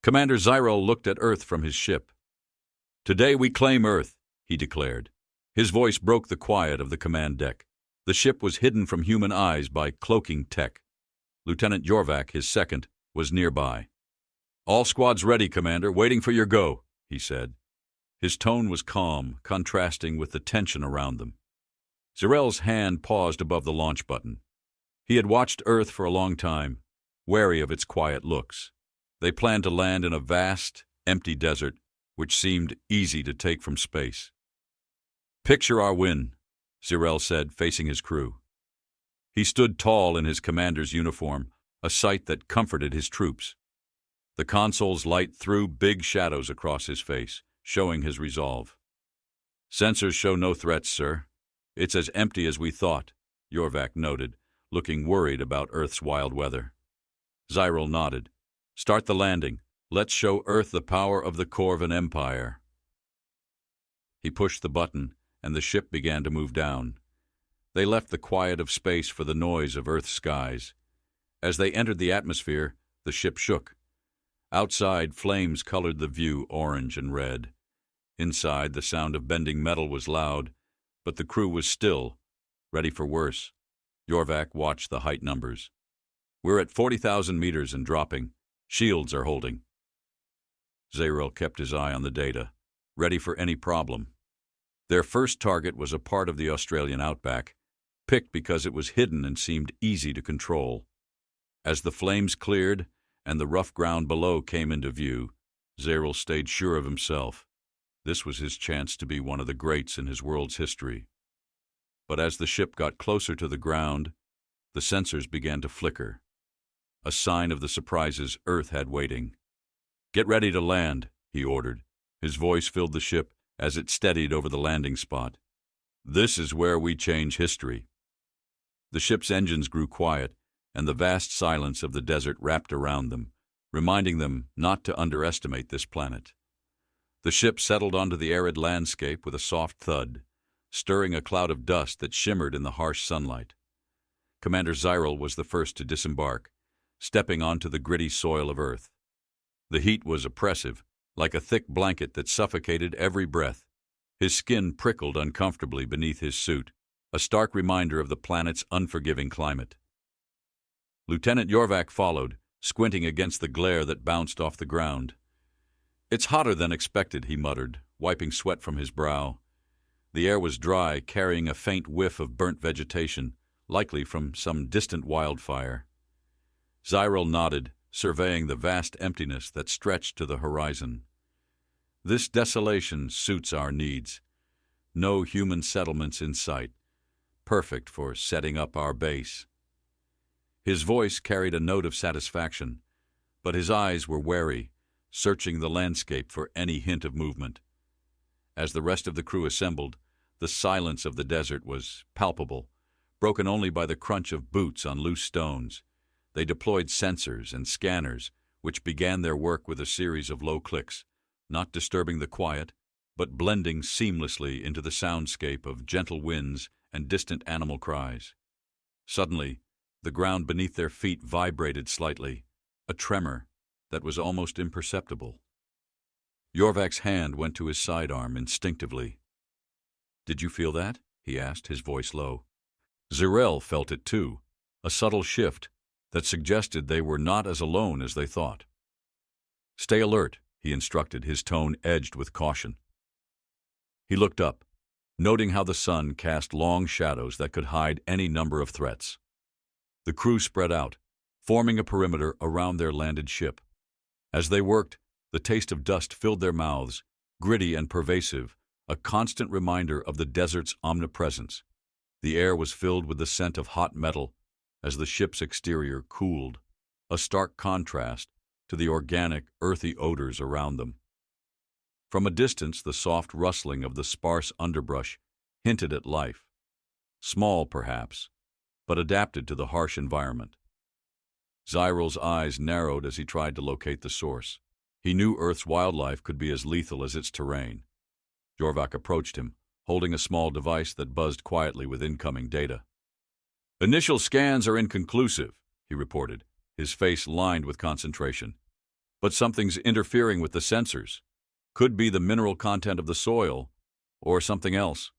Commander Zyril looked at Earth from his ship. "Today we claim Earth," he declared. His voice broke the quiet of the command deck. The ship was hidden from human eyes by cloaking tech. Lieutenant Yorvak, his second, was nearby. "All squads ready, Commander, waiting for your go," he said. His tone was calm, contrasting with the tension around them. Zyril's hand paused above the launch button. He had watched Earth for a long time, wary of its quiet looks. They planned to land in a vast, empty desert, which seemed easy to take from space. "Picture our win," Zyril said, facing his crew. He stood tall in his commander's uniform, a sight that comforted his troops. The console's light threw big shadows across his face, showing his resolve. "Sensors show no threats, sir. It's as empty as we thought," Yorvak noted, looking worried about Earth's wild weather. Zyril nodded. "Start the landing. Let's show Earth the power of the Corvan Empire." He pushed the button, and the ship began to move down. They left the quiet of space for the noise of Earth's skies. As they entered the atmosphere, the ship shook. Outside, flames colored the view orange and red. Inside, the sound of bending metal was loud, but the crew was still, ready for worse. Yorvak watched the height numbers. "We're at 40,000 meters and dropping. Shields are holding." Zyril kept his eye on the data, ready for any problem. Their first target was a part of the Australian outback, picked because it was hidden and seemed easy to control. As the flames cleared and the rough ground below came into view, Zyril stayed sure of himself. This was his chance to be one of the greats in his world's history. But as the ship got closer to the ground, the sensors began to flicker, a sign of the surprises Earth had waiting. "Get ready to land," he ordered. His voice filled the ship as it steadied over the landing spot. "This is where we change history." The ship's engines grew quiet, and the vast silence of the desert wrapped around them, reminding them not to underestimate this planet. The ship settled onto the arid landscape with a soft thud, stirring a cloud of dust that shimmered in the harsh sunlight. Commander Zyril was the first to disembark, stepping onto the gritty soil of Earth. The heat was oppressive, like a thick blanket that suffocated every breath. His skin prickled uncomfortably beneath his suit, a stark reminder of the planet's unforgiving climate. Lieutenant Yorvak followed, squinting against the glare that bounced off the ground. "It's hotter than expected," he muttered, wiping sweat from his brow. The air was dry, carrying a faint whiff of burnt vegetation, likely from some distant wildfire. Zyril nodded, surveying the vast emptiness that stretched to the horizon. "This desolation suits our needs. No human settlements in sight. Perfect for setting up our base." His voice carried a note of satisfaction, but his eyes were wary, searching the landscape for any hint of movement. As the rest of the crew assembled, the silence of the desert was palpable, broken only by the crunch of boots on loose stones. They deployed sensors and scanners, which began their work with a series of low clicks, not disturbing the quiet, but blending seamlessly into the soundscape of gentle winds and distant animal cries. Suddenly, the ground beneath their feet vibrated slightly, a tremor that was almost imperceptible. Yorvak's hand went to his sidearm instinctively. "Did you feel that?" he asked, his voice low. Zyril felt it too, a subtle shift that suggested they were not as alone as they thought. "Stay alert," he instructed, his tone edged with caution. He looked up, noting how the sun cast long shadows that could hide any number of threats. The crew spread out, forming a perimeter around their landed ship. As they worked, the taste of dust filled their mouths, gritty and pervasive, a constant reminder of the desert's omnipresence. The air was filled with the scent of hot metal as the ship's exterior cooled, a stark contrast to the organic, earthy odors around them. From a distance, the soft rustling of the sparse underbrush hinted at life. Small, perhaps, but adapted to the harsh environment. Zyril's eyes narrowed as he tried to locate the source. He knew Earth's wildlife could be as lethal as its terrain. Yorvak approached him, holding a small device that buzzed quietly with incoming data. "Initial scans are inconclusive," he reported, his face lined with concentration. But something's interfering with the sensors. Could be the mineral content of the soil, or something else.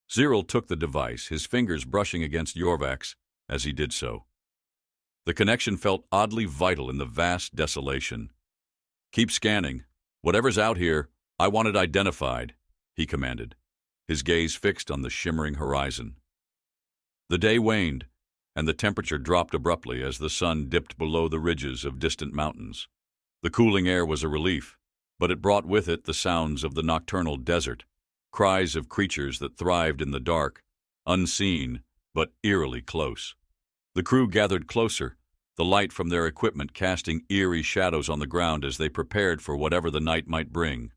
Cyril took the device, his fingers brushing against Yorvak's as he did so. The connection felt oddly vital in the vast desolation. "Keep scanning. Whatever's out here, I want it identified," he commanded, his gaze fixed on the shimmering horizon. The day waned, and the temperature dropped abruptly as the sun dipped below the ridges of distant mountains. The cooling air was a relief, but it brought with it the sounds of the nocturnal desert, cries of creatures that thrived in the dark, unseen but eerily close. The crew gathered closer, the light from their equipment casting eerie shadows on the ground as they prepared for whatever the night might bring.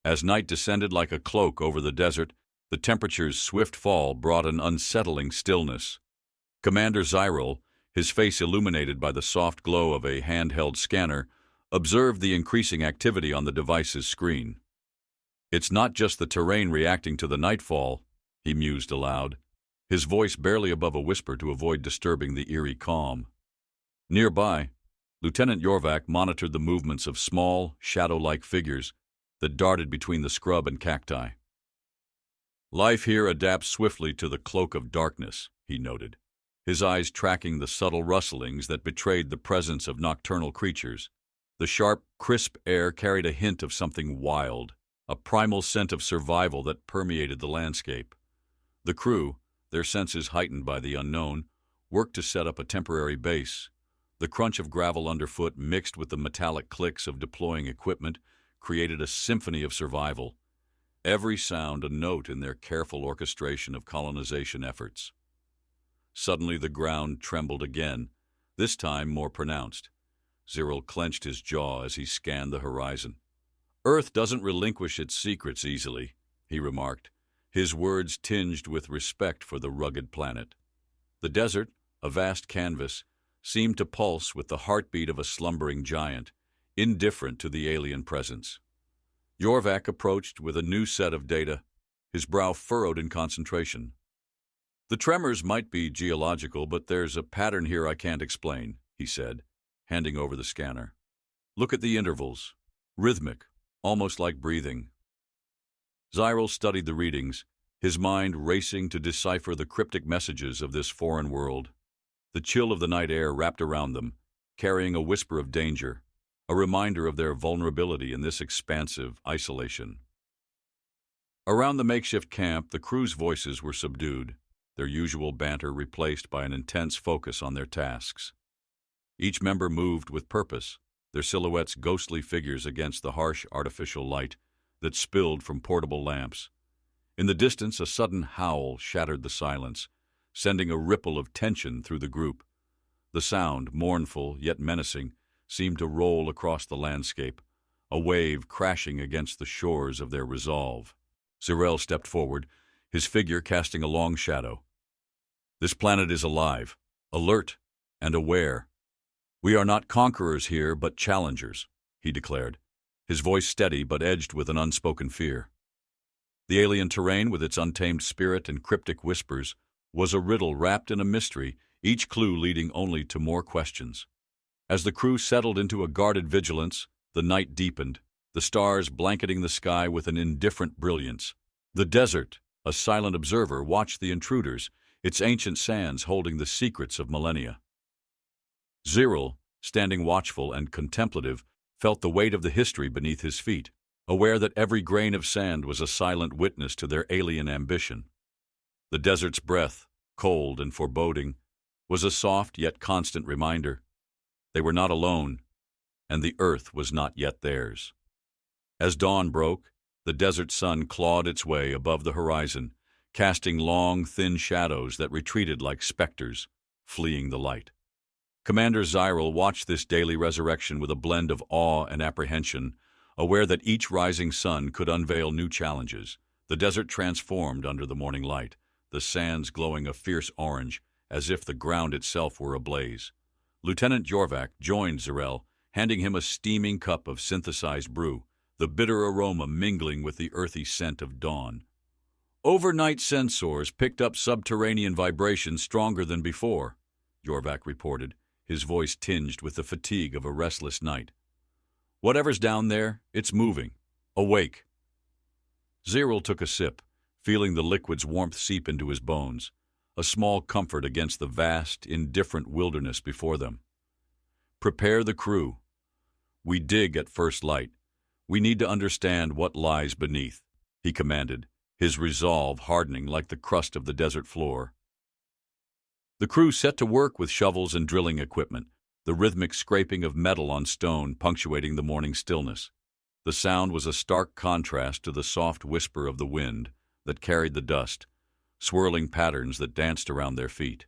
As night descended like a cloak over the desert, the temperature's swift fall brought an unsettling stillness. Commander Cyril, his face illuminated by the soft glow of a handheld scanner, observed the increasing activity on the device's screen. "It's not just the terrain reacting to the nightfall," he mused aloud, his voice barely above a whisper to avoid disturbing the eerie calm. Nearby, Lieutenant Yorvak monitored the movements of small, shadow-like figures that darted between the scrub and cacti. "Life here adapts swiftly to the cloak of darkness," he noted, his eyes tracking the subtle rustlings that betrayed the presence of nocturnal creatures. The sharp, crisp air carried a hint of something wild, a primal scent of survival that permeated the landscape. The crew, their senses heightened by the unknown, worked to set up a temporary base. The crunch of gravel underfoot mixed with the metallic clicks of deploying equipment created a symphony of survival, every sound a note in their careful orchestration of colonization efforts. Suddenly the ground trembled again, this time more pronounced. Cyril clenched his jaw as he scanned the horizon. "Earth doesn't relinquish its secrets easily," he remarked, his words tinged with respect for the rugged planet. The desert, a vast canvas, seemed to pulse with the heartbeat of a slumbering giant, indifferent to the alien presence. Yorvak approached with a new set of data, his brow furrowed in concentration. "The tremors might be geological, but there's a pattern here I can't explain," he said, handing over the scanner. "Look at the intervals. Rhythmic, almost like breathing." Cyril studied the readings, his mind racing to decipher the cryptic messages of this foreign world. The chill of the night air wrapped around them, carrying a whisper of danger, a reminder of their vulnerability in this expansive isolation. Around the makeshift camp, the crew's voices were subdued, their usual banter replaced by an intense focus on their tasks. Each member moved with purpose, their silhouettes ghostly figures against the harsh artificial light that spilled from portable lamps. In the distance, a sudden howl shattered the silence, sending a ripple of tension through the group. The sound, mournful yet menacing, seemed to roll across the landscape, a wave crashing against the shores of their resolve. Cyril stepped forward, his figure casting a long shadow. "This planet is alive, alert, and aware. We are not conquerors here, but challengers," he declared, his voice steady but edged with an unspoken fear. The alien terrain, with its untamed spirit and cryptic whispers, was a riddle wrapped in a mystery, each clue leading only to more questions. As the crew settled into a guarded vigilance, the night deepened, the stars blanketing the sky with an indifferent brilliance. The desert, a silent observer, watched the intruders, its ancient sands holding the secrets of millennia. Cyril, standing watchful and contemplative, felt the weight of the history beneath his feet, aware that every grain of sand was a silent witness to their alien ambition. The desert's breath, cold and foreboding, was a soft yet constant reminder. They were not alone, and the earth was not yet theirs. As dawn broke, the desert sun clawed its way above the horizon, casting long, thin shadows that retreated like specters, fleeing the light. Commander Cyril watched this daily resurrection with a blend of awe and apprehension, aware that each rising sun could unveil new challenges. The desert transformed under the morning light, the sands glowing a fierce orange, as if the ground itself were ablaze. Lieutenant Yorvak joined Cyril, handing him a steaming cup of synthesized brew, the bitter aroma mingling with the earthy scent of dawn. "Overnight sensors picked up subterranean vibrations stronger than before," Yorvak reported, his voice tinged with the fatigue of a restless night. "Whatever's down there, it's moving. Awake." Ziril took a sip, feeling the liquid's warmth seep into his bones, a small comfort against the vast, indifferent wilderness before them. "Prepare the crew. We dig at first light. We need to understand what lies beneath," he commanded, his resolve hardening like the crust of the desert floor. The crew set to work with shovels and drilling equipment, the rhythmic scraping of metal on stone punctuating the morning stillness. The sound was a stark contrast to the soft whisper of the wind that carried the dust, swirling patterns that danced around their feet.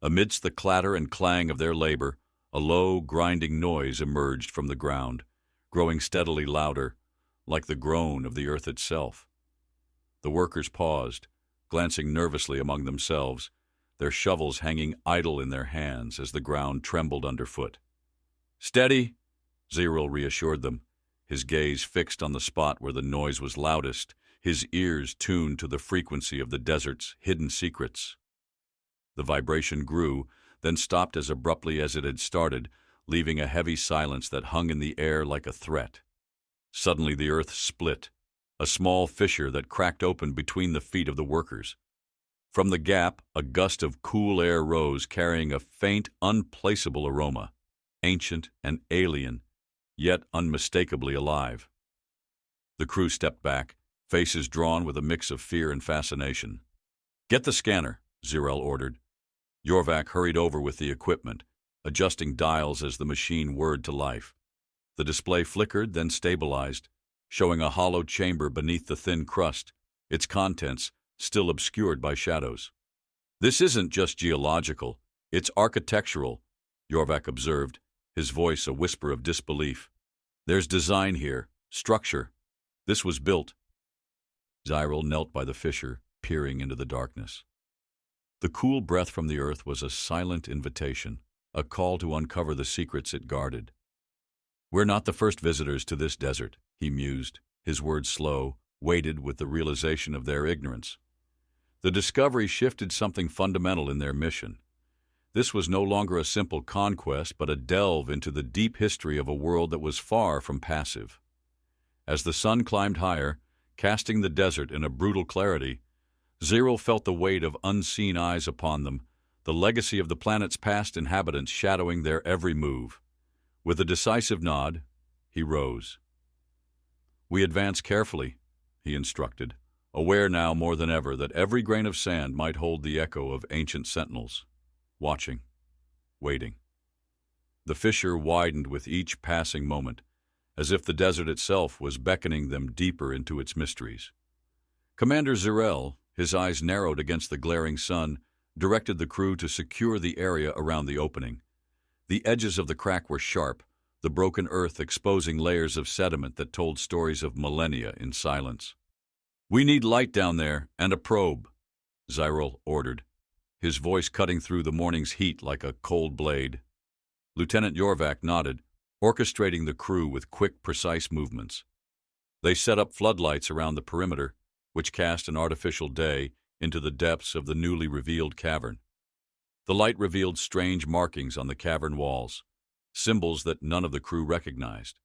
Amidst the clatter and clang of their labor, a low, grinding noise emerged from the ground, growing steadily louder, like the groan of the earth itself. The workers paused, glancing nervously among themselves, their shovels hanging idle in their hands as the ground trembled underfoot. "Steady," Ziril reassured them, his gaze fixed on the spot where the noise was loudest, his ears tuned to the frequency of the desert's hidden secrets. The vibration grew, then stopped as abruptly as it had started, leaving a heavy silence that hung in the air like a threat. Suddenly the earth split, a small fissure that cracked open between the feet of the workers. From the gap, a gust of cool air rose, carrying a faint, unplaceable aroma, ancient and alien, yet unmistakably alive. The crew stepped back, faces drawn with a mix of fear and fascination. "Get the scanner," Ziril ordered. Yorvak hurried over with the equipment, adjusting dials as the machine whirred to life. The display flickered, then stabilized, showing a hollow chamber beneath the thin crust, its contents still obscured by shadows. "This isn't just geological, it's architectural," Yorvak observed, his voice a whisper of disbelief. "There's design here, structure. This was built." Ziril knelt by the fissure, peering into the darkness. The cool breath from the earth was a silent invitation, a call to uncover the secrets it guarded. "We're not the first visitors to this desert," he mused, his words slow, weighted with the realization of their ignorance. The discovery shifted something fundamental in their mission. This was no longer a simple conquest, but a delve into the deep history of a world that was far from passive. As the sun climbed higher, casting the desert in a brutal clarity, Ziril felt the weight of unseen eyes upon them, the legacy of the planet's past inhabitants shadowing their every move. With a decisive nod, he rose. "We advance carefully," he instructed, aware now more than ever that every grain of sand might hold the echo of ancient sentinels, watching, waiting. The fissure widened with each passing moment, as if the desert itself was beckoning them deeper into its mysteries. Commander Ziril, his eyes narrowed against the glaring sun, directed the crew to secure the area around the opening. The edges of the crack were sharp, the broken earth exposing layers of sediment that told stories of millennia in silence. "We need light down there, and a probe," Ziril ordered, his voice cutting through the morning's heat like a cold blade. Lieutenant Yorvak nodded, orchestrating the crew with quick, precise movements. They set up floodlights around the perimeter, which cast an artificial day into the depths of the newly revealed cavern. The light revealed strange markings on the cavern walls, symbols that none of the crew recognized.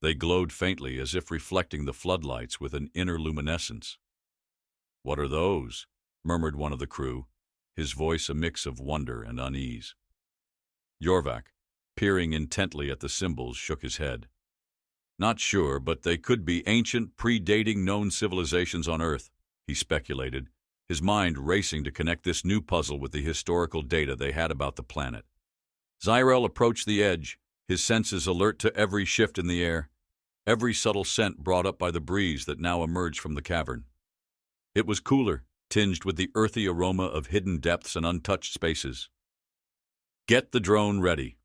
They glowed faintly as if reflecting the floodlights with an inner luminescence. "What are those?" murmured one of the crew, his voice a mix of wonder and unease. Yorvak, peering intently at the symbols, shook his head. "Not sure, but they could be ancient, predating known civilizations on Earth," he speculated, his mind racing to connect this new puzzle with the historical data they had about the planet. Ziril approached the edge, his senses alert to every shift in the air, every subtle scent brought up by the breeze that now emerged from the cavern. It was cooler, tinged with the earthy aroma of hidden depths and untouched spaces. "Get the drone ready.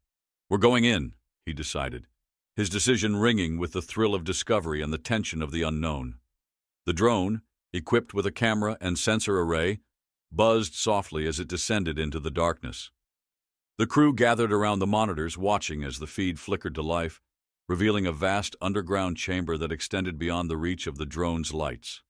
We're going in," he decided, his decision ringing with the thrill of discovery and the tension of the unknown. The drone, equipped with a camera and sensor array, buzzed softly as it descended into the darkness. The crew gathered around the monitors, watching as the feed flickered to life, revealing a vast underground chamber that extended beyond the reach of the drone's lights.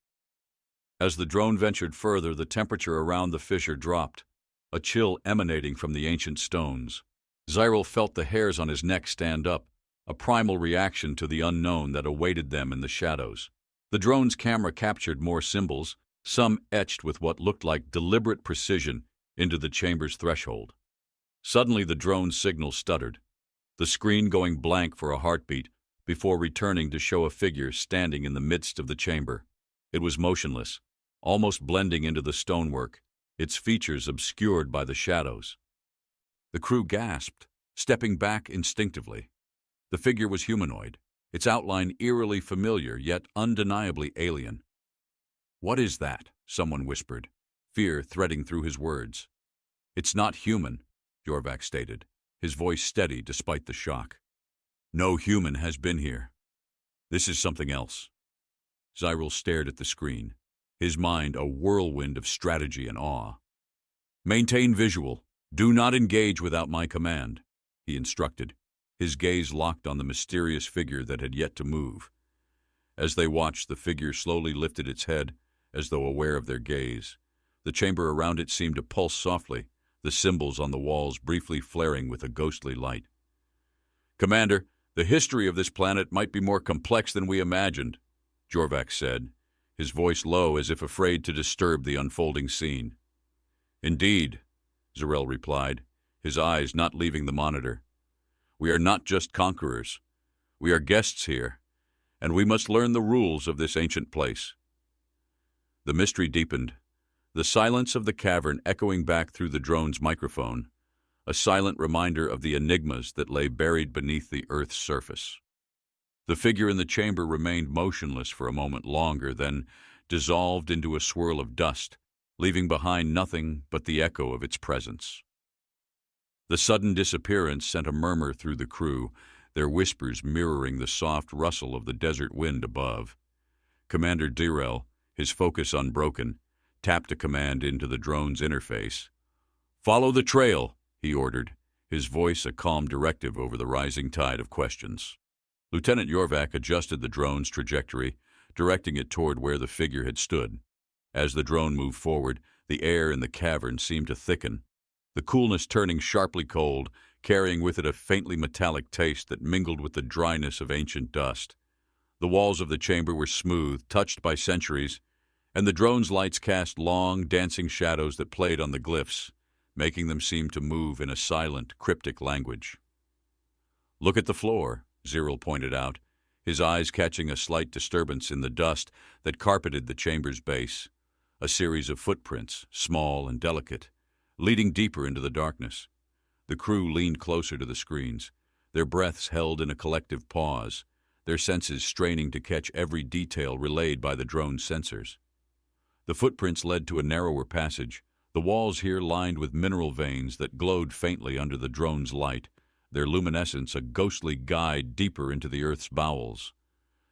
As the drone ventured further, the temperature around the fissure dropped, a chill emanating from the ancient stones. Cyril felt the hairs on his neck stand up, a primal reaction to the unknown that awaited them in the shadows. The drone's camera captured more symbols, some etched with what looked like deliberate precision into the chamber's threshold. Suddenly the drone's signal stuttered, the screen going blank for a heartbeat before returning to show a figure standing in the midst of the chamber. It was motionless, almost blending into the stonework, its features obscured by the shadows. The crew gasped, stepping back instinctively. The figure was humanoid, its outline eerily familiar yet undeniably alien. "What is that?" someone whispered, fear threading through his words. "It's not human," Jorvac stated, his voice steady despite the shock. "No human has been here. This is something else." Cyril stared at the screen, his mind a whirlwind of strategy and awe. "Maintain visual. Do not engage without my command," he instructed, his gaze locked on the mysterious figure that had yet to move. As they watched, the figure slowly lifted its head, as though aware of their gaze. The chamber around it seemed to pulse softly, the symbols on the walls briefly flaring with a ghostly light. "Commander, the history of this planet might be more complex than we imagined," Jorvac said, his voice low as if afraid to disturb the unfolding scene. "Indeed," Zarel replied, his eyes not leaving the monitor. "We are not just conquerors. We are guests here, and we must learn the rules of this ancient place." The mystery deepened, the silence of the cavern echoing back through the drone's microphone, a silent reminder of the enigmas that lay buried beneath the Earth's surface. The figure in the chamber remained motionless for a moment longer, then dissolved into a swirl of dust, leaving behind nothing but the echo of its presence. The sudden disappearance sent a murmur through the crew, their whispers mirroring the soft rustle of the desert wind above. Commander Direl, his focus unbroken, tapped a command into the drone's interface. "Follow the trail," he ordered, his voice a calm directive over the rising tide of questions. Lieutenant Jorvac adjusted the drone's trajectory, directing it toward where the figure had stood. As the drone moved forward, the air in the cavern seemed to thicken, the coolness turning sharply cold, carrying with it a faintly metallic taste that mingled with the dryness of ancient dust. The walls of the chamber were smooth, touched by centuries, and the drone's lights cast long, dancing shadows that played on the glyphs, making them seem to move in a silent, cryptic language. "Look at the floor," Cyril pointed out, his eyes catching a slight disturbance in the dust that carpeted the chamber's base, a series of footprints, small and delicate, leading deeper into the darkness. The crew leaned closer to the screens, their breaths held in a collective pause, their senses straining to catch every detail relayed by the drone's sensors. The footprints led to a narrower passage, the walls here lined with mineral veins that glowed faintly under the drone's light, their luminescence a ghostly guide deeper into the Earth's bowels.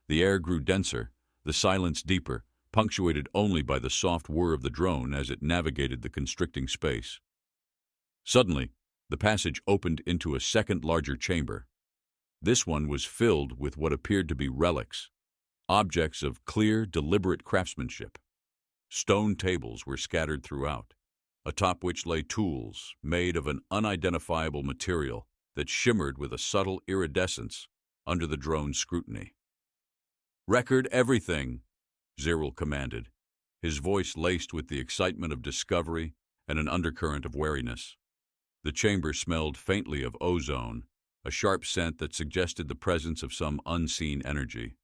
The air grew denser, the silence deeper, punctuated only by the soft whir of the drone as it navigated the constricting space. Suddenly, the passage opened into a second larger chamber. This one was filled with what appeared to be relics, objects of clear, deliberate craftsmanship. Stone tables were scattered throughout, atop which lay tools made of an unidentifiable material that shimmered with a subtle iridescence under the drone's scrutiny. "Record everything," Cyril commanded, his voice laced with the excitement of discovery and an undercurrent of wariness. The chamber smelled faintly of ozone, a sharp scent that suggested the presence of some unseen energy.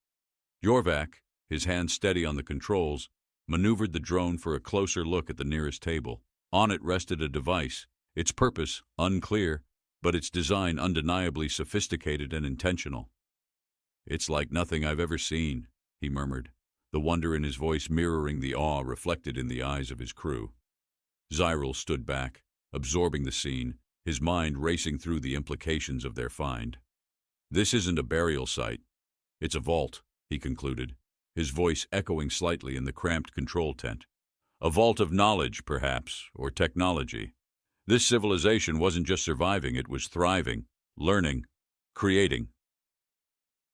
Jorvac, his hand steady on the controls, maneuvered the drone for a closer look at the nearest table. On it rested a device, its purpose unclear, but its design undeniably sophisticated and intentional. "It's like nothing I've ever seen," he murmured, the wonder in his voice mirroring the awe reflected in the eyes of his crew. Cyril stood back, absorbing the scene, his mind racing through the implications of their find. "This isn't a burial site. It's a vault," he concluded, his voice echoing slightly in the cramped control tent. "A vault of knowledge, perhaps, or technology. This civilization wasn't just surviving, it was thriving, learning, creating."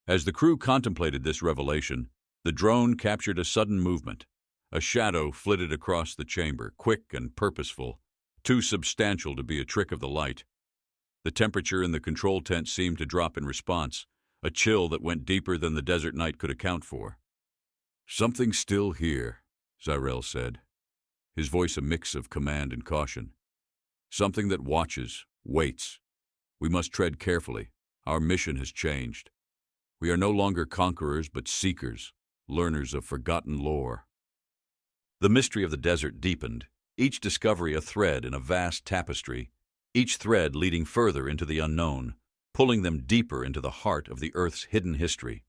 As the crew contemplated this revelation, the drone captured a sudden movement. A shadow flitted across the chamber, quick and purposeful, too substantial to be a trick of the light. The temperature in the control tent seemed to drop in response, a chill that went deeper than the desert night could account for. "Something's still here," Zyrell said, his voice a mix of command and caution. "Something that watches, waits. We must tread carefully. Our mission has changed. We are no longer conquerors but seekers, learners of forgotten lore." The mystery of the desert deepened, each discovery a thread in a vast tapestry, each thread leading further into the unknown, pulling them deeper into the heart of the Earth's hidden history.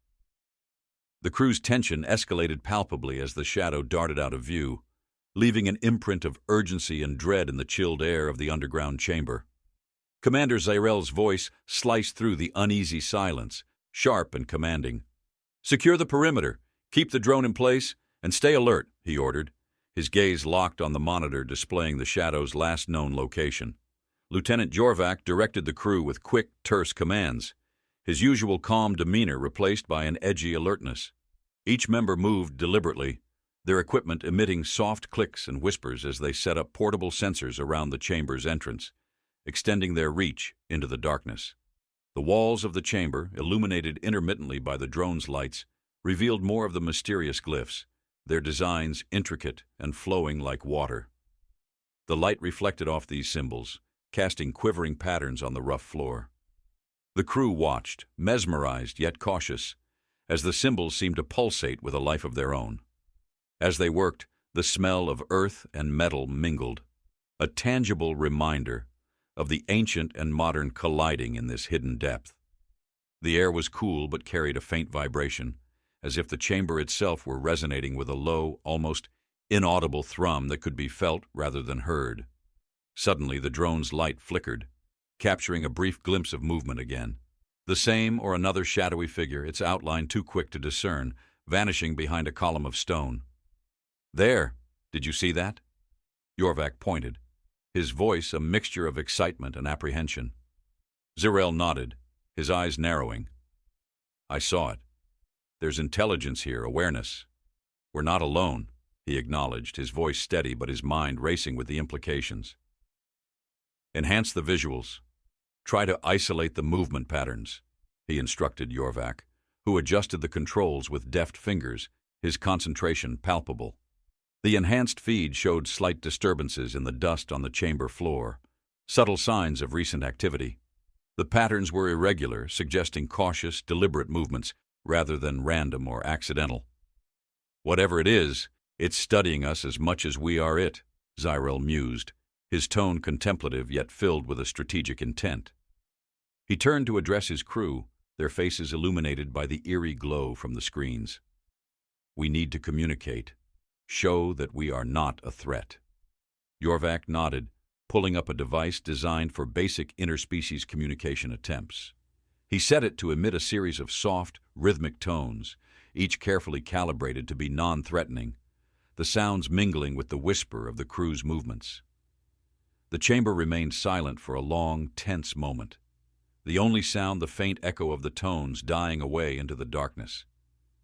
The crew's tension escalated palpably as the shadow darted out of view, leaving an imprint of urgency and dread in the chilled air of the underground chamber. Commander Zyrell's voice sliced through the uneasy silence, sharp and commanding. "Secure the perimeter, keep the drone in place, and stay alert," he ordered, his gaze locked on the monitor displaying the shadow's last known location. Lieutenant Jorvac directed the crew with quick, terse commands, his usual calm demeanor replaced by an edgy alertness. Each member moved deliberately, their equipment emitting soft clicks and whispers as they set up portable sensors around the chamber's entrance, extending their reach into the darkness. The walls of the chamber, illuminated intermittently by the drone's lights, revealed more of the mysterious glyphs, their designs intricate and flowing like water. The light reflected off these symbols, casting quivering patterns on the rough floor. The crew watched, mesmerized yet cautious, as the symbols seemed to pulsate with a life of their own. As they worked, the smell of earth and metal mingled, a tangible reminder of the ancient and modern colliding in this hidden depth. The air was cool but carried a faint vibration, as if the chamber itself were resonating with a low, almost inaudible thrum that could be felt rather than heard. Suddenly, the drone's light flickered, capturing a brief glimpse of movement again. The same or another shadowy figure, its outline too quick to discern, vanishing behind a column of stone. "There! Did you see that?" Jorvac pointed, his voice a mixture of excitement and apprehension. Zyrell nodded, his eyes narrowing. "I saw it. There's intelligence here, awareness. We're not alone," he acknowledged, his voice steady but his mind racing with the implications. "Enhance the visuals. Try to isolate the movement patterns," he instructed Jorvac, who adjusted the controls with deft fingers, his concentration palpable. The enhanced feed showed slight disturbances in the dust on the chamber floor, subtle signs of recent activity. The patterns were irregular, suggesting cautious, deliberate movements rather than random or accidental. "Whatever it is, it's studying us as much as we are it," Zyrell mused, his tone contemplative yet filled with a strategic intent. He turned to address his crew, their faces illuminated by the eerie glow from the screens. "We need to communicate. Show that we are not a threat." Jorvac nodded, pulling up a device designed for basic interspecies communication attempts. He set it to emit a series of soft, rhythmic tones, each carefully calibrated to be non-threatening, the sounds mingling with the whisper of the crew's movements. The chamber remained silent for a long, tense moment, the only sound the faint echo of the tones dying away into the darkness.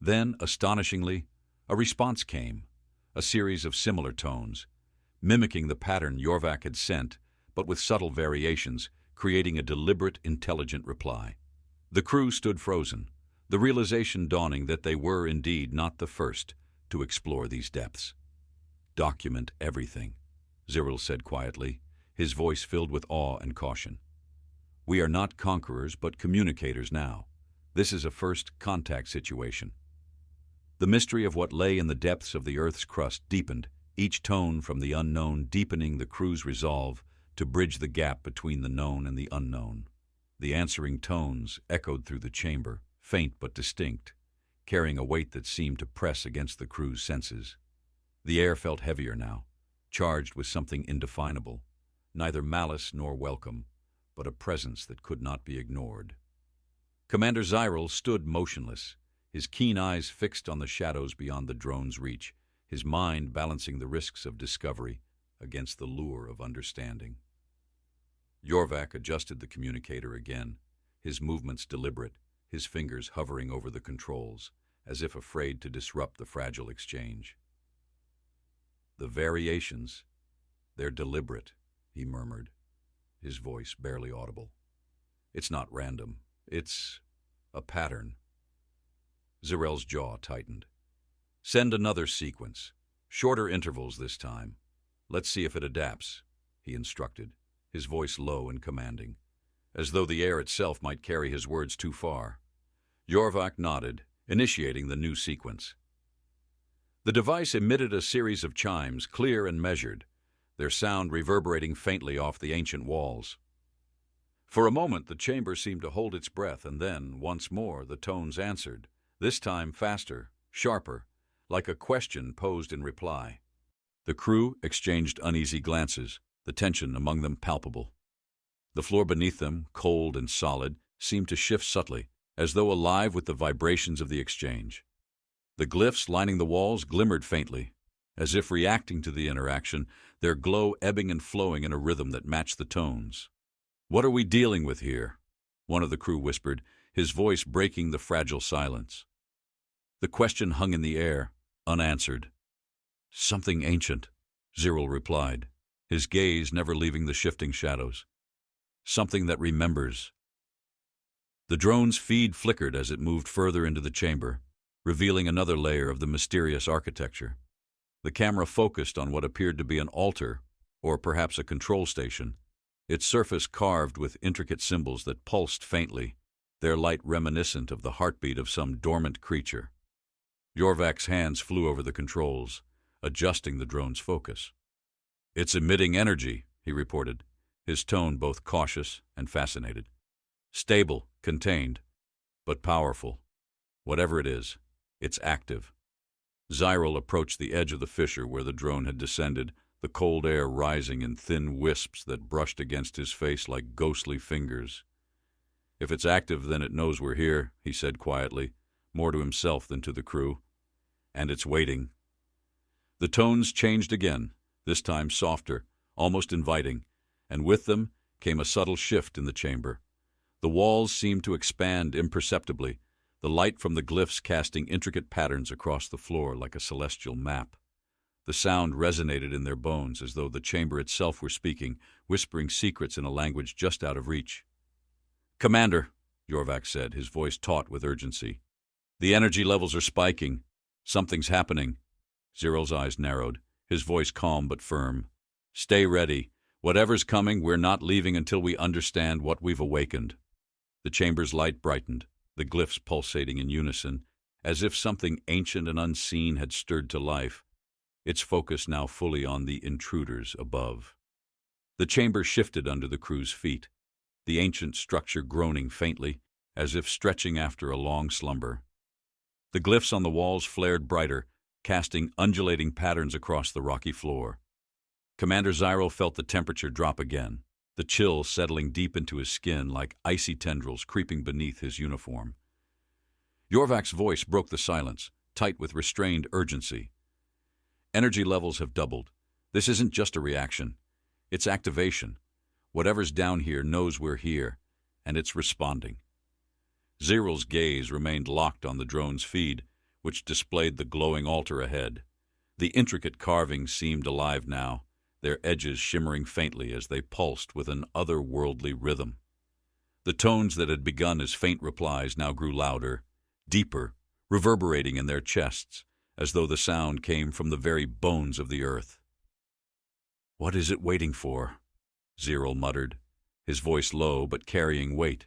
Then, astonishingly, a response came, a series of similar tones, mimicking the pattern Jorvac had sent, but with subtle variations, creating a deliberate, intelligent reply. The crew stood frozen, the realization dawning that they were indeed not the first to explore these depths. "Document everything," Zyrell said quietly, his voice filled with awe and caution. "We are not conquerors, but communicators now. This is a first contact situation." The mystery of what lay in the depths of the Earth's crust deepened, each tone from the unknown deepening the crew's resolve to bridge the gap between the known and the unknown. The answering tones echoed through the chamber, faint but distinct, carrying a weight that seemed to press against the crew's senses. The air felt heavier now, charged with something indefinable, neither malice nor welcome, but a presence that could not be ignored. Commander Zyrell stood motionless, his keen eyes fixed on the shadows beyond the drone's reach, his mind balancing the risks of discovery against the lure of understanding. Jorvac adjusted the communicator again, his movements deliberate, his fingers hovering over the controls, as if afraid to disrupt the fragile exchange. "The variations, they're deliberate," he murmured, his voice barely audible. It's not random. It's a pattern. Zirel's jaw tightened. Send another sequence. Shorter intervals this time. Let's see if it adapts, he instructed, his voice low and commanding, as though the air itself might carry his words too far. Jorvak nodded, initiating the new sequence. The device emitted a series of chimes, clear and measured, their sound reverberating faintly off the ancient walls. For a moment, the chamber seemed to hold its breath, and then, once more, the tones answered, this time faster, sharper, like a question posed in reply. The crew exchanged uneasy glances, the tension among them palpable. The floor beneath them, cold and solid, seemed to shift subtly, as though alive with the vibrations of the exchange. The glyphs lining the walls glimmered faintly, as if reacting to the interaction, their glow ebbing and flowing in a rhythm that matched the tones. "What are we dealing with here?" one of the crew whispered, his voice breaking the fragile silence. The question hung in the air, unanswered. "Something ancient," Ziril replied, his gaze never leaving the shifting shadows. "Something that remembers." The drone's feed flickered as it moved further into the chamber, revealing another layer of the mysterious architecture. The camera focused on what appeared to be an altar, or perhaps a control station, its surface carved with intricate symbols that pulsed faintly, their light reminiscent of the heartbeat of some dormant creature. Jorvak's hands flew over the controls, adjusting the drone's focus. "It's emitting energy," he reported, his tone both cautious and fascinated. "Stable, contained, but powerful. Whatever it is, it's active." Ziril approached the edge of the fissure where the drone had descended, the cold air rising in thin wisps that brushed against his face like ghostly fingers. "If it's active, then it knows we're here," he said quietly, more to himself than to the crew. "And it's waiting." The tones changed again, this time softer, almost inviting, and with them came a subtle shift in the chamber. The walls seemed to expand imperceptibly, the light from the glyphs casting intricate patterns across the floor like a celestial map. The sound resonated in their bones as though the chamber itself were speaking, whispering secrets in a language just out of reach. "Commander," Jorvak said, his voice taut with urgency, "the energy levels are spiking. Something's happening." Ziril's eyes narrowed, his voice calm but firm. "Stay ready. Whatever's coming, we're not leaving until we understand what we've awakened." The chamber's light brightened, the glyphs pulsating in unison, as if something ancient and unseen had stirred to life, its focus now fully on the intruders above. The chamber shifted under the crew's feet, the ancient structure groaning faintly, as if stretching after a long slumber. The glyphs on the walls flared brighter, casting undulating patterns across the rocky floor. Commander Ziril felt the temperature drop again, the chill settling deep into his skin like icy tendrils creeping beneath his uniform. Jorvak's voice broke the silence, tight with restrained urgency. "Energy levels have doubled. This isn't just a reaction. It's activation. Whatever's down here knows we're here, and it's responding." Ziril's gaze remained locked on the drone's feed, which displayed the glowing altar ahead. The intricate carvings seemed alive now, their edges shimmering faintly as they pulsed with an otherworldly rhythm. The tones that had begun as faint replies now grew louder, deeper, reverberating in their chests, as though the sound came from the very bones of the earth. "What is it waiting for?" Ziril muttered, his voice low but carrying weight.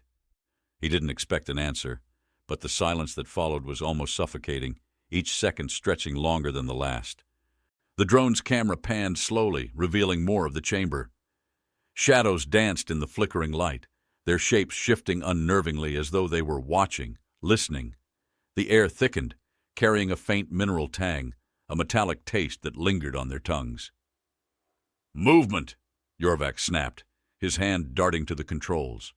He didn't expect an answer, but the silence that followed was almost suffocating, each second stretching longer than the last. The drone's camera panned slowly, revealing more of the chamber. Shadows danced in the flickering light, their shapes shifting unnervingly as though they were watching, listening. The air thickened, carrying a faint mineral tang, a metallic taste that lingered on their tongues. "Movement!" Jorvak snapped, his hand darting to the controls.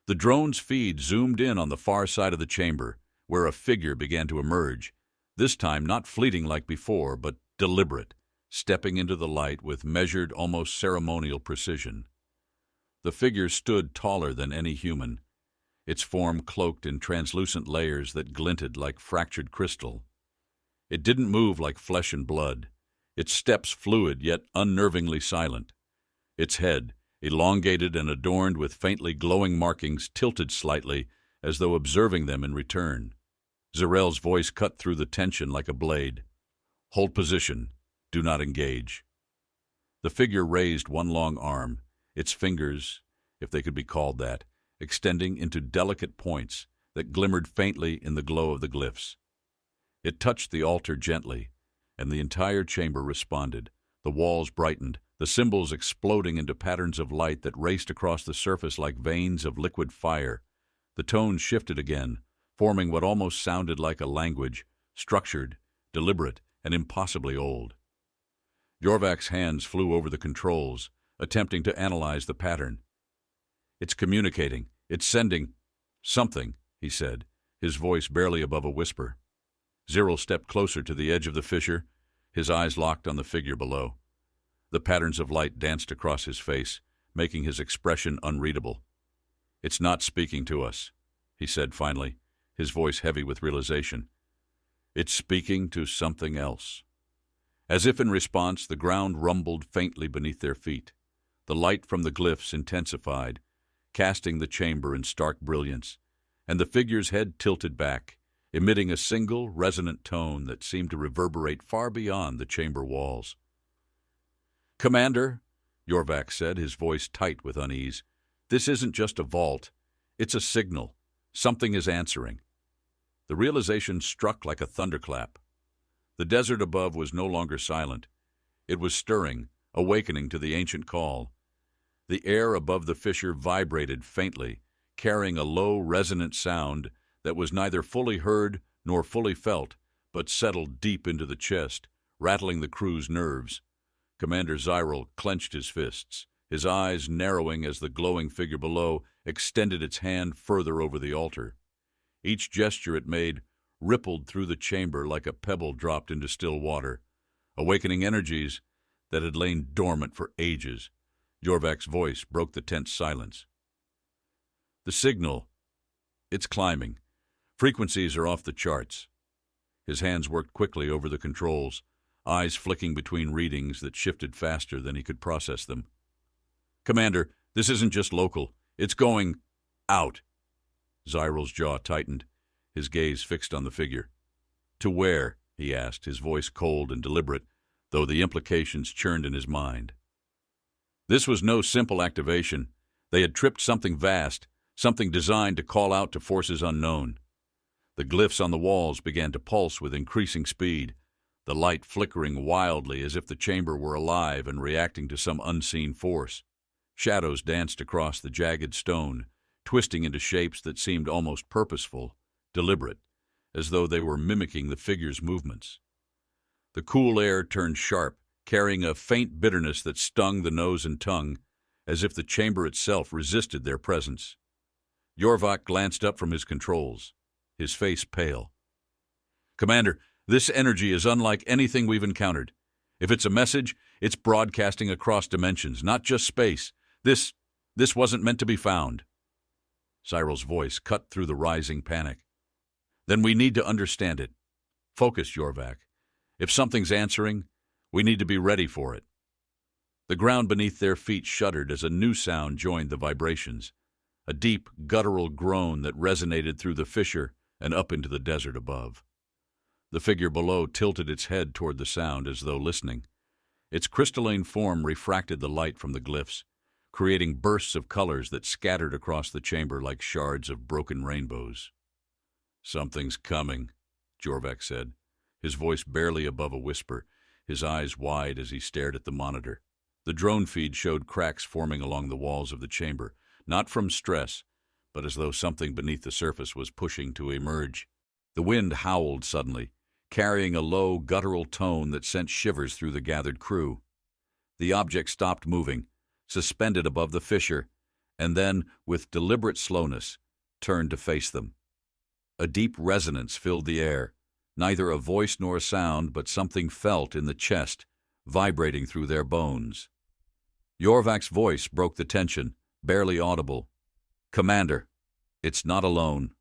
The drone's feed zoomed in on the far side of the chamber, where a figure began to emerge, this time not fleeting like before, but deliberate, stepping into the light with measured, almost ceremonial precision. The figure stood taller than any human, its form cloaked in translucent layers that glinted like fractured crystal. It didn't move like flesh and blood, its steps fluid yet unnervingly silent. Its head, elongated and adorned with faintly glowing markings tilted slightly, as though observing them in return. Zarel's voice cut through the tension like a blade. "Hold position. Do not engage." The figure raised one long arm, its fingers, if they could be called that, extending into delicate points that glimmered faintly in the glow of the glyphs. It touched the altar gently, and the entire chamber responded. The walls brightened, the symbols exploding into patterns of light that raced across the surface like veins of liquid fire. The tones shifted again, forming what almost sounded like a language, structured, deliberate, and impossibly old. Jorvak's hands flew over the controls, attempting to analyze the pattern. "It's communicating. It's sending something," he said, his voice barely above a whisper. Zarel stepped closer to the edge of the fissure, his eyes locked on the figure below. The patterns of light danced across his face, making his expression unreadable. "It's not speaking to us," he said finally, his voice heavy with realization. "It's speaking to something else." As if in response, the ground rumbled faintly beneath their feet. The light from the glyphs intensified, casting the chamber in stark brilliance, and the figure's head tilted back, emitting a single, resonant tone that seemed to reverberate far beyond the chamber walls. "Commander," Jorvak said, his voice tight with unease, "this isn't just a vault. It's a signal. Something is answering." The realization struck like a thunderclap. The desert above was no longer silent. It was stirring, awakening to the ancient call. The air above the fissure vibrated faintly, carrying a low, resonant sound that was neither fully heard nor fully felt, but settled deep into the chest, rattling the crew's nerves. Commander Zarel clenched his fists, his eyes narrowing as the glowing figure below extended its hand further over the altar. Each gesture it made rippled through the chamber like a pebble dropped into still water, awakening energies that had lain dormant for ages. Jorvak's voice broke the tense silence. "The signal, it's climbing. Frequencies are off the charts." His hands worked quickly over the controls, eyes flicking between readings that shifted faster than he could process them. "Commander, this isn't just local. It's going out." Zarel's jaw tightened, his gaze fixed on the figure. "To where?" he asked, his voice cold and deliberate, though the implications churned in his mind. This was no simple activation. They had tripped something vast, something designed to call out to forces unknown. The glyphs on the walls began to pulse with increasing speed, the light flickering wildly as if the chamber were alive and reacting to some unseen force. Shadows danced across the jagged stone, twisting into shapes that seemed almost purposeful, deliberate, as though they were mimicking the figure's movements. The cool air turned sharp, carrying a faint bitterness that stung the nose and tongue, as if the chamber itself resisted their presence. Jorvak glanced up from his controls, his face pale. "Commander, this energy is unlike anything we've encountered. If it's a message, it's broadcasting across dimensions, not just space. This wasn't meant to be found." Zarel's voice cut through the rising panic. "Then we need to understand it. Focus, Jorvak. If something's answering, we need to be ready for it." The ground beneath their feet shuddered as a new sound joined the vibrations, a deep, guttural groan that resonated through the fissure and up into the desert above. The figure below tilted its head toward the sound as though listening. Its crystalline form refracted the light from the glyphs, creating bursts of colors that scattered across the chamber like shards of broken rainbows. "Something's coming," Jorvak said, his voice barely above a whisper, his eyes wide as he stared at the monitor. The drone feed showed cracks forming along the walls of the chamber, not from stress, but as though something beneath the surface was pushing to emerge. The wind howled suddenly, carrying a low, guttural tone that sent shivers through the gathered crew. The object stopped moving, suspended above the fissure, and then, with deliberate slowness, turned to face them. A deep resonance filled the air, neither a voice nor a sound, but something felt in the chest, vibrating through their bones. Jorvak's voice broke the tension, barely audible. "Commander, it's not alone."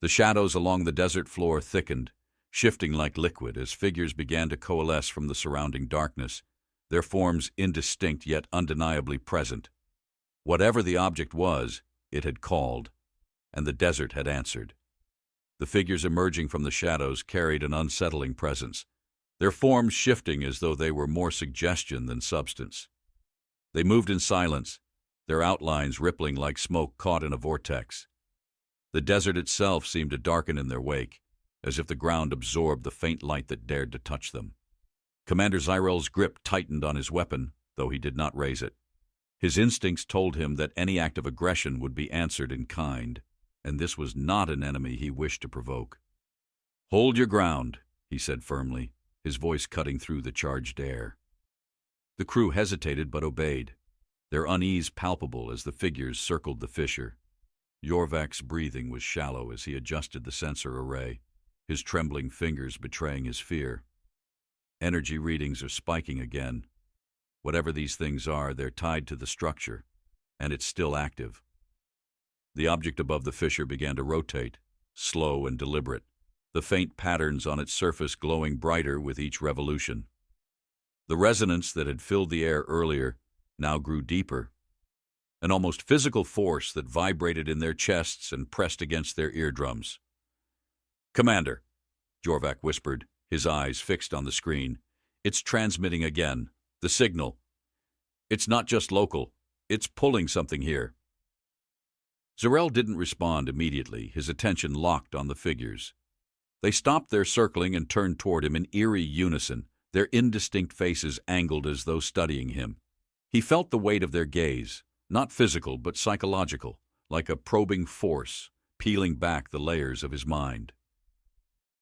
The shadows along the desert floor thickened, shifting like liquid as figures began to coalesce from the surrounding darkness, their forms indistinct yet undeniably present. Whatever the object was, it had called, and the desert had answered. The figures emerging from the shadows carried an unsettling presence, their forms shifting as though they were more suggestion than substance. They moved in silence, their outlines rippling like smoke caught in a vortex. The desert itself seemed to darken in their wake, as if the ground absorbed the faint light that dared to touch them. Commander Zyrel's grip tightened on his weapon, though he did not raise it. His instincts told him that any act of aggression would be answered in kind, and this was not an enemy he wished to provoke. "Hold your ground," he said firmly, his voice cutting through the charged air. The crew hesitated but obeyed, their unease palpable as the figures circled the fissure. Jorvak's breathing was shallow as he adjusted the sensor array, his trembling fingers betraying his fear. Energy readings are spiking again. Whatever these things are, they're tied to the structure, and it's still active. The object above the fissure began to rotate, slow and deliberate, the faint patterns on its surface glowing brighter with each revolution. The resonance that had filled the air earlier now grew deeper, an almost physical force that vibrated in their chests and pressed against their eardrums. "Commander," Jorvak whispered, his eyes fixed on the screen, "it's transmitting again. The signal. It's not just local. It's pulling something here." Zyrel didn't respond immediately, his attention locked on the figures. They stopped their circling and turned toward him in eerie unison, their indistinct faces angled as though studying him. He felt the weight of their gaze, not physical but psychological, like a probing force, peeling back the layers of his mind.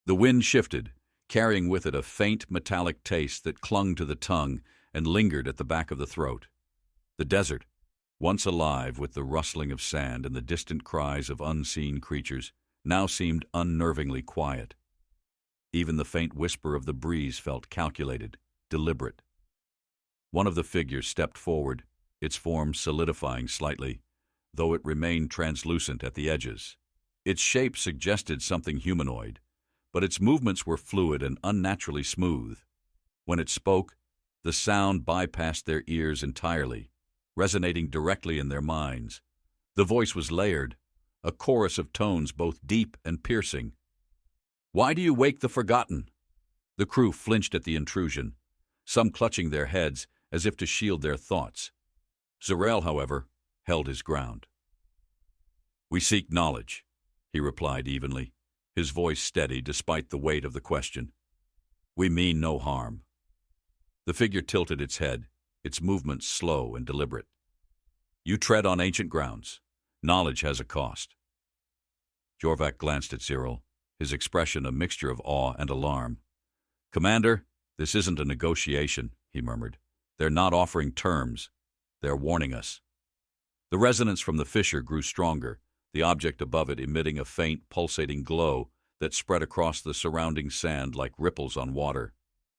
The wind shifted, carrying with it a faint metallic taste that clung to the tongue and lingered at the back of the throat. The desert, once alive with the rustling of sand and the distant cries of unseen creatures, now seemed unnervingly quiet. Even the faint whisper of the breeze felt calculated, deliberate. One of the figures stepped forward, its form solidifying slightly, though it remained translucent at the edges. Its shape suggested something humanoid, but its movements were fluid and unnaturally smooth. When it spoke, the sound bypassed their ears entirely, resonating directly in their minds. The voice was layered, a chorus of tones both deep and piercing. "Why do you wake the forgotten?" The crew flinched at the intrusion, some clutching their heads as if to shield their thoughts. Zyrel, however, held his ground. "We seek knowledge," he replied evenly, his voice steady despite the weight of the question. "We mean no harm." The figure tilted its head, its movements slow and deliberate. "You tread on ancient grounds. Knowledge has a cost." Jorvak glanced at Zyrel, his expression a mixture of awe and alarm. "Commander, this isn't a negotiation," he murmured. "They're not offering terms. They're warning us." The resonance from the fissure grew stronger, the object above it emitting a faint, pulsating glow that spread across the surrounding sand like ripples on water.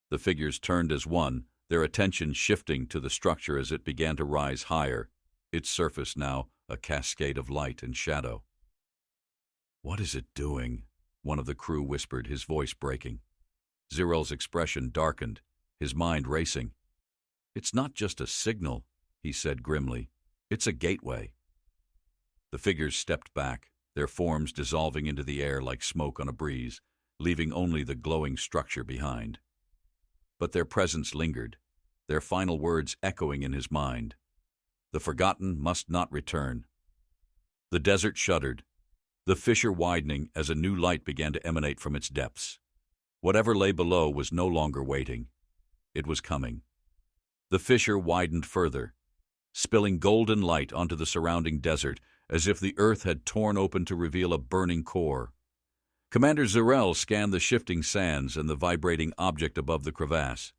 The figures turned as one, their attention shifting to the structure as it began to rise higher, its surface now a cascade of light and shadow. "What is it doing?" one of the crew whispered, his voice breaking. Zyrel's expression darkened, his mind racing. "It's not just a signal," he said grimly. "It's a gateway." The figures stepped back, their forms dissolving into the air like smoke on a breeze, leaving only the glowing structure behind. But their presence lingered, their final words echoing in his mind. The forgotten must not return. The desert shuddered, the fissure widening as a new light began to emanate from its depths. Whatever lay below was no longer waiting. It was coming. The fissure widened further, spilling golden light onto the surrounding desert, as if the earth had torn open to reveal a burning core. Commander Zyrel scanned the shifting sands and the vibrating object above the crevasse.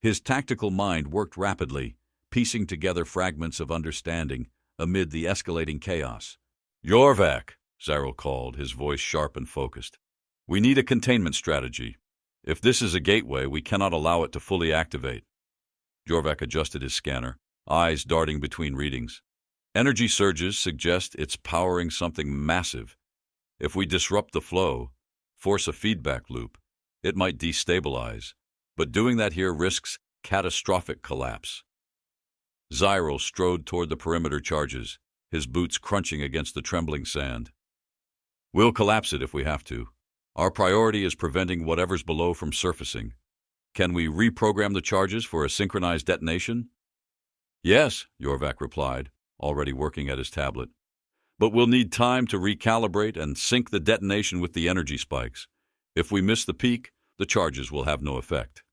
His tactical mind worked rapidly, piecing together fragments of understanding amid the escalating chaos. "Jorvak," Zyrel called, his voice sharp and focused. "We need a containment strategy. If this is a gateway, we cannot allow it to fully activate." Jorvak adjusted his scanner, eyes darting between readings. "Energy surges suggest it's powering something massive. If we disrupt the flow, force a feedback loop, it might destabilize, but doing that here risks catastrophic collapse." Zyril strode toward the perimeter charges, his boots crunching against the trembling sand. We'll collapse it if we have to. Our priority is preventing whatever's below from surfacing. Can we reprogram the charges for a synchronized detonation? Yes, Yorvak replied, already working at his tablet. But we'll need time to recalibrate and sync the detonation with the energy spikes. If we miss the peak, the charges will have no effect.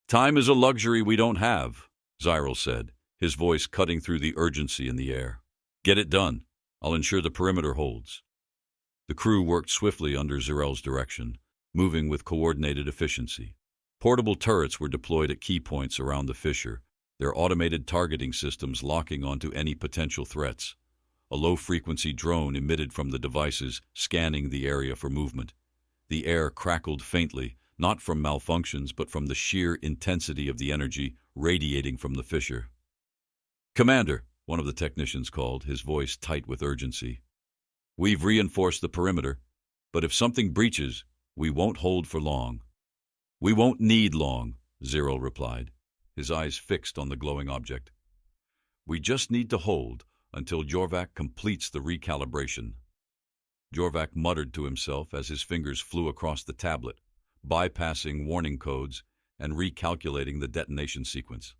Time is a luxury we don't have, Zyril said, his voice cutting through the urgency in the air. Get it done. I'll ensure the perimeter holds. The crew worked swiftly under Zyril's direction, moving with coordinated efficiency. Portable turrets were deployed at key points around the fissure, their automated targeting systems locking onto any potential threats. A low-frequency drone emitted from the devices, scanning the area for movement. The air crackled faintly, not from malfunctions but from the sheer intensity of the energy radiating from the fissure. "Commander," one of the technicians called, his voice tight with urgency. "We've reinforced the perimeter, but if something breaches, we won't hold for long." "We won't need long," Zyril replied, his eyes fixed on the glowing object. "We just need to hold until Yorvak completes the recalibration." Yorvak muttered to himself as his fingers flew across the tablet, bypassing warning codes and recalculating the detonation sequence.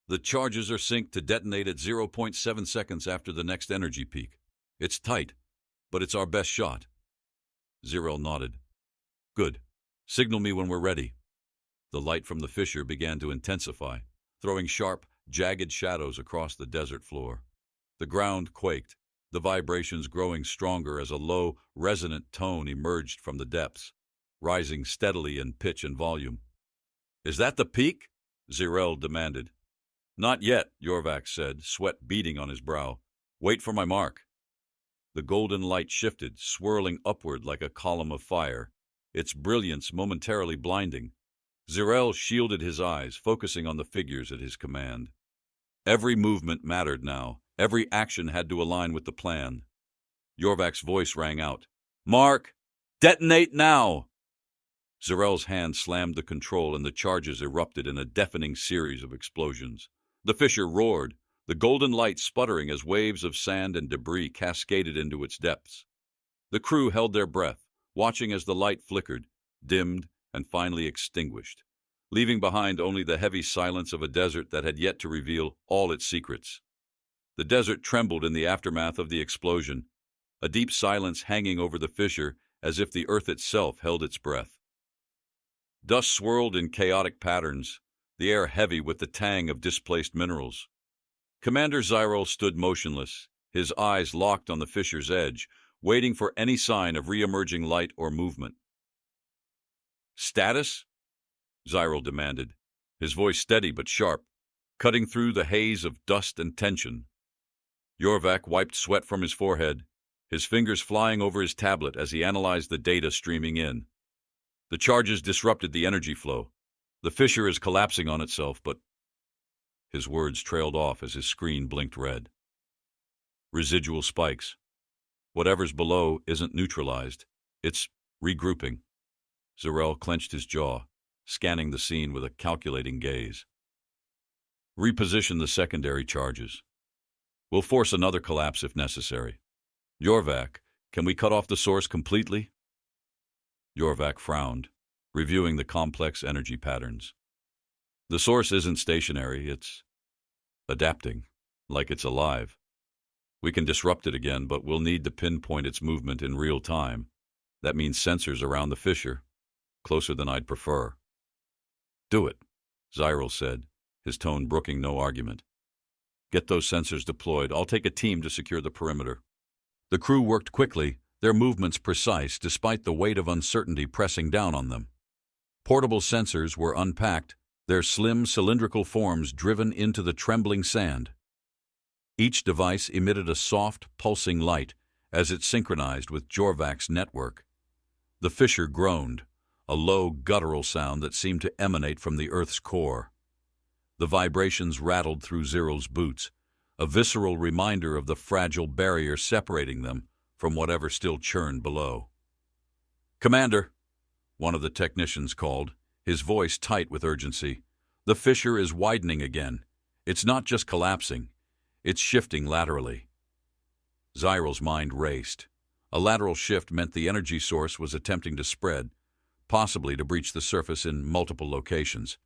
"The charges are synced to detonate at 0.7 seconds after the next energy peak. It's tight, but it's our best shot." Zyril nodded. "Good. Signal me when we're ready." The light from the fissure began to intensify, throwing sharp, jagged shadows across the desert floor. The ground quaked, the vibrations growing stronger as a low, resonant tone emerged from the depths, rising steadily in pitch and volume. "Is that the peak?" Zyril demanded. "Not yet," Yorvak said, sweat beading on his brow. "Wait for my mark." The golden light shifted, swirling upward like a column of fire, its brilliance momentarily blinding. Zyril shielded his eyes, focusing on the figures at his command. Every movement mattered now. Every action had to align with the plan. Yorvak's voice rang out. "Mark! Detonate now!" Zyril's hand slammed the control and the charges erupted in a deafening series of explosions. The fissure roared, the golden light sputtering as waves of sand and debris cascaded into its depths. The crew held their breath, watching as the light flickered, dimmed, and finally extinguished, leaving behind only the heavy silence of a desert that had yet to reveal all its secrets. The desert trembled in the aftermath of the explosion, a deep silence hanging over the fissure as if the earth itself held its breath. Dust swirled in chaotic patterns, the air heavy with the tang of displaced minerals. Commander Zyril stood motionless, his eyes locked on the fissure's edge, waiting for any sign of re-emerging light or movement. "Status?" Zyril demanded, his voice steady but sharp, cutting through the haze of dust and tension. Yorvak wiped sweat from his forehead, his fingers flying over his tablet as he analyzed the data streaming in. The charges disrupted the energy flow. The fissure is collapsing on itself, but... His words trailed off as his screen blinked red. Residual spikes. Whatever's below isn't neutralized. It's regrouping. Zyril clenched his jaw, scanning the scene with a calculating gaze. "Reposition the secondary charges. We'll force another collapse if necessary. Yorvak, can we cut off the source completely?" Yorvak frowned, reviewing the complex energy patterns. "The source isn't stationary, it's adapting, like it's alive. We can disrupt it again, but we'll need to pinpoint its movement in real time. That means sensors around the fissure, closer than I'd prefer." "Do it," Zyril said, his tone brooking no argument. "Get those sensors deployed. I'll take a team to secure the perimeter." The crew worked quickly, their movements precise despite the weight of uncertainty pressing down on them. Portable sensors were unpacked, their slim cylindrical forms driven into the trembling sand. Each device emitted a soft, pulsing light as it synchronized with Yorvak's network. The fissure groaned, a low, guttural sound that seemed to emanate from the Earth's core. The vibrations rattled through Zyril's boots, a visceral reminder of the fragile barrier separating them from whatever still churned below. "Commander," one of the technicians called, his voice tight with urgency, "the fissure is widening again. It's not just collapsing, it's shifting laterally. Zyral's mind raced. A lateral shift meant the energy source was attempting to spread, possibly to breach the surface in multiple locations.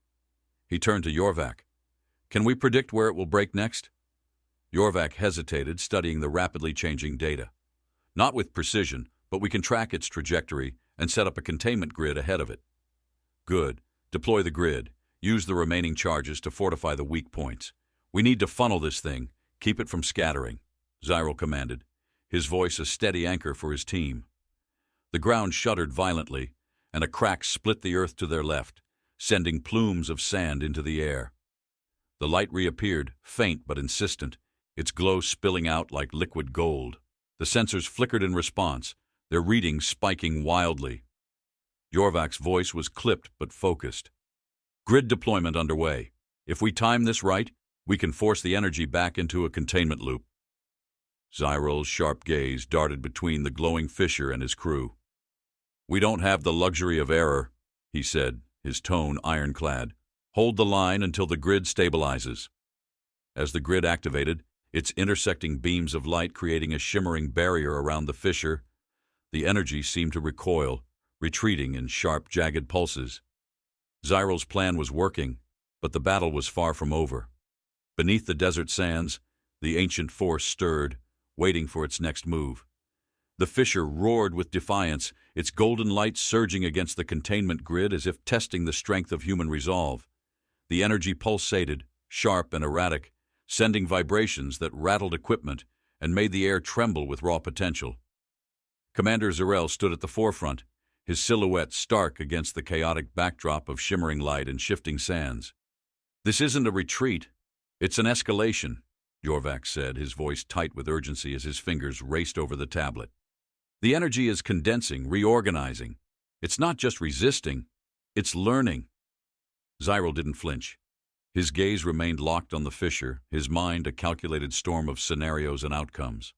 He turned to Yorvak. Can we predict where it will break next? Yorvak hesitated, studying the rapidly changing data. Not with precision, but we can track its trajectory and set up a containment grid ahead of it. Good. Deploy the grid. Use the remaining charges to fortify the weak points. We need to funnel this thing, keep it from scattering, Zyral commanded, his voice a steady anchor for his team. The ground shuddered violently, and a crack split the earth to their left, sending plumes of sand into the air. The light reappeared, faint but insistent, its glow spilling out like liquid gold. The sensors flickered in response, their readings spiking wildly. Yorvak's voice was clipped but focused. Grid deployment underway. If we time this right, we can force the energy back into a containment loop. Zyral's sharp gaze darted between the glowing fissure and his crew. We don't have the luxury of error, he said, his tone ironclad. Hold the line until the grid stabilizes. As the grid activated, its intersecting beams of light creating a shimmering barrier around the fissure, the energy seemed to recoil, retreating in sharp, jagged pulses. Zyral's plan was working, but the battle was far from over. Beneath the desert sands, the ancient force stirred, waiting for its next move. The fissure roared with defiance, its golden light surging against the containment grid as if testing the strength of human resolve. The energy pulsated, sharp and erratic, sending vibrations that rattled equipment and made the air tremble with raw potential. Commander Zyral stood at the forefront, his silhouette stark against the chaotic backdrop of shimmering light and shifting sands. This isn't a retreat, it's an escalation, Yorvak said, his voice tight with urgency as his fingers raced over the tablet. The energy is condensing, reorganizing. It's not just resisting, it's learning. Zyral didn't flinch. His gaze remained locked on the fissure, his mind a calculated storm of scenarios and outcomes.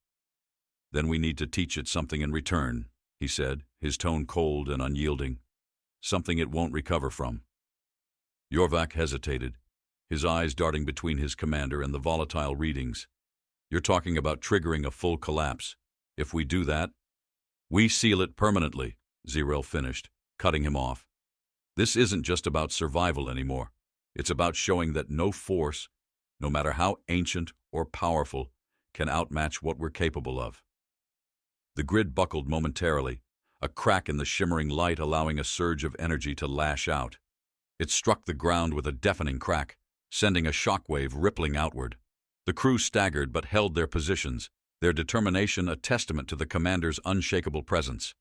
Then we need to teach it something in return, he said, his tone cold and unyielding. Something it won't recover from. Yorvak hesitated, his eyes darting between his commander and the volatile readings. You're talking about triggering a full collapse. If we do that, we seal it permanently, Zyral finished, cutting him off. This isn't just about survival anymore. It's about showing that no force, no matter how ancient or powerful, can outmatch what we're capable of. The grid buckled momentarily, a crack in the shimmering light allowing a surge of energy to lash out. It struck the ground with a deafening crack, sending a shockwave rippling outward. The crew staggered but held their positions, their determination a testament to the commander's unshakable presence.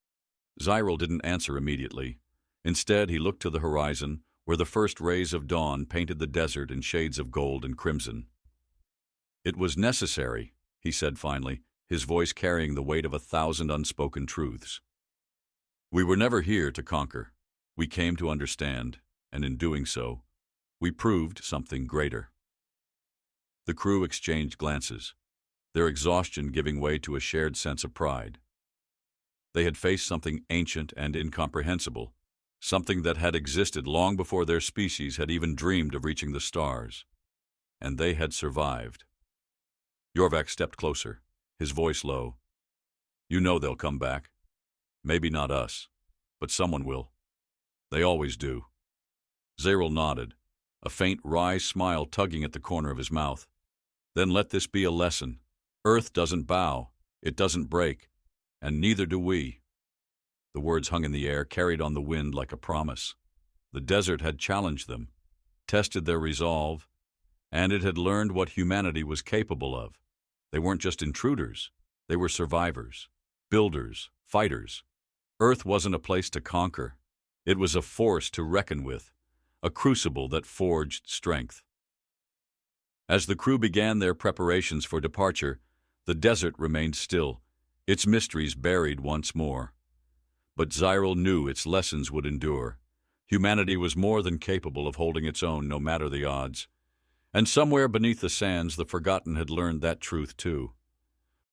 Zyral didn't answer immediately. Instead, he looked to the horizon, where the first rays of dawn painted the desert in shades of gold and crimson. It was necessary, he said finally, his voice carrying the weight of 1,000 unspoken truths. We were never here to conquer. We came to understand, and in doing so, we proved something greater. The crew exchanged glances, their exhaustion giving way to a shared sense of pride. They had faced something ancient and incomprehensible, something that had existed long before their species had even dreamed of reaching the stars. And they had survived. Yorvak stepped closer, his voice low. You know they'll come back. Maybe not us, but someone will. They always do. Zyral nodded, a faint wry smile tugging at the corner of his mouth. Then let this be a lesson. Earth doesn't bow, it doesn't break, and neither do we. The words hung in the air, carried on the wind like a promise. The desert had challenged them, tested their resolve, and it had learned what humanity was capable of. They weren't just intruders, they were survivors, builders, fighters. Earth wasn't a place to conquer. It was a force to reckon with, a crucible that forged strength. As the crew began their preparations for departure, the desert remained still, its mysteries buried once more. But Zyral knew its lessons would endure. Humanity was more than capable of holding its own no matter the odds. And somewhere beneath the sands, the Forgotten had learned that truth too.